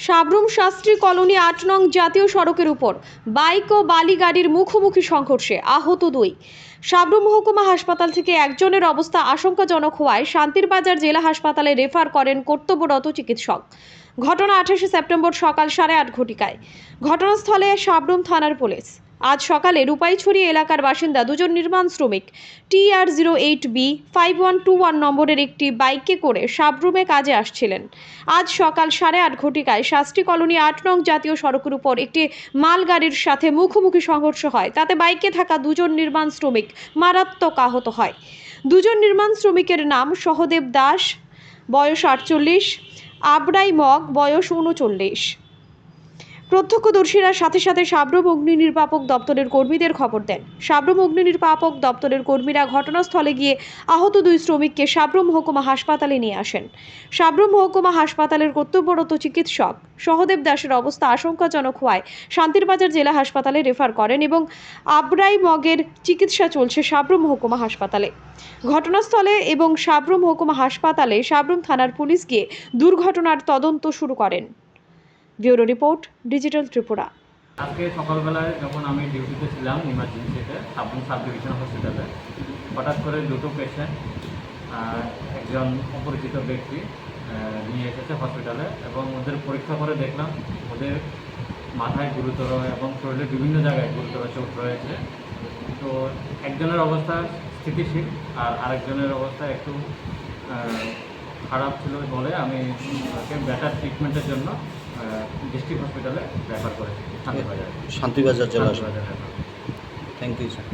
Sabroom Shastri colony ৮ নং জাতীয় সড়কের উপর বাইক ও বালি গাড়ির মুখোমুখি সংঘর্ষে আহত ২। সাবরুম মহকুমা হাসপাতাল থেকে একজনের অবস্থা আশঙ্কাজনক হওয়ায় শান্তিরবাজার জেলা হাসপাতালে রেফার করেন কর্তব্যরত চিকিৎসক। ঘটনা ২৮ সেপ্টেম্বর সকাল ৮:৩০ ঘটিকায়। ঘটনাস্থলে সাবরুম থানার পুলিশ। আজ সকালে রূপাইছড়ি এলাকার বাসিন্দা দুজন নির্মাণ শ্রমিক TR08B 5121 নম্বরের একটি বাইকে করে সাবরুমে কাজে আসছিলেন। আজ সকাল ৮:৩০ ঘটিকায় শাস্ত্রী কলোনি ৮ নং জাতীয় সড়কের উপর একটি মালগাড়ির সাথে মুখোমুখি সংঘর্ষ হয়। তাতে বাইকে থাকা দুজন নির্মাণ শ্রমিক মারাত্মক আহত হয়। দুজন নির্মাণ শ্রমিকের নাম সহদেব দাস, বয়স ৪৮, আবরাই মগ, বয়স ৩৯। প্রত্যক্ষদর্শীরা সাথে সাথে সাবরুম অগ্নি নির্বাপক দপ্তরের কর্মীদের খবর দেন। সাবরুম অগ্নি নির্বাপক দপ্তরের কর্মীরা ঘটনাস্থলে গিয়ে আহত ২ শ্রমিককে সাবরুম মহকুমা হাসপাতালে নিয়ে আসেন। সাবরুম মহকুমা হাসপাতালের কর্তব্যরত চিকিৎসক সহদেব দাসের অবস্থা আশঙ্কাজনক হওয়ায় শান্তিরবাজার জেলা হাসপাতালে রেফার করেন এবং আবরাই মগের চিকিৎসা চলছে সাবরুম মহকুমা হাসপাতালে। ঘটনাস্থলে এবং সাবরুম মহকুমা হাসপাতালে সাবরুম থানার পুলিশ গিয়ে দুর্ঘটনার তদন্ত শুরু করেন। Bureau report, digital Tripura. আজকে সকালবেলায় যখন আমি ডিউটিতে ছিলাম ইমার্জেন্সিতে সাবরুম সাব ডিভিশন হসপিটালে, হঠাৎ করে দুটো পেশেন্ট একজন অপরিচিত ব্যক্তি নিয়ে এসেছে হসপিটালে এবং ওদের পরীক্ষা করে দেখলাম ওদের মাথায় গুরুতর এবং শরীরের বিভিন্ন জায়গায় গুরুতর চোট রয়েছে। তো একজনের অবস্থা স্থিতিশীল আর আরেকজনের অবস্থা একটু খারাপ ছিল বলে আমি ওকে বেটার ট্রিটমেন্টের জন্য ডিস্ট্রিক্ট হসপিটালে রেফার করেছি শান্তিবাজার শান্তিবাজার জেলা। রেফার। Thank you sir.